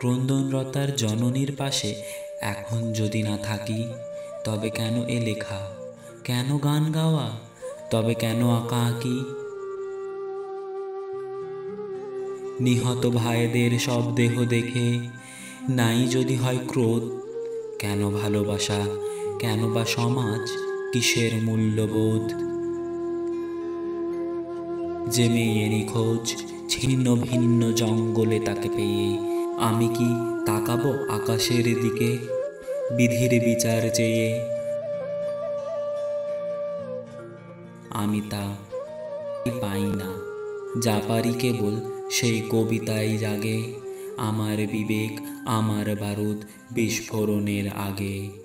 ক্রন্দনরতার জননীর পাশে এখন যদি না থাকি, তবে কেন এ লেখা, কেন গান গাওয়া, তবে কেন আঁকা আঁকি? নিহত ভাইদের সব দেহ দেখে নাই যদি হয় ক্রোধ, কেন ভালোবাসা, কেন বা সমাজ, কিসের মূল্যবোধ? যে মেয়ে নিখোঁজ ছিন্ন ভিন্ন জঙ্গলে তাকে পেয়ে, আমি কি তাকাবো আকাশের দিকে বিধির বিচার চেয়ে? আমি তা পাই না, যা পারি কেবল সেই কবিতায় জাগে আমার বিবেক, আমার বারুদ বিস্ফোরণের আগে।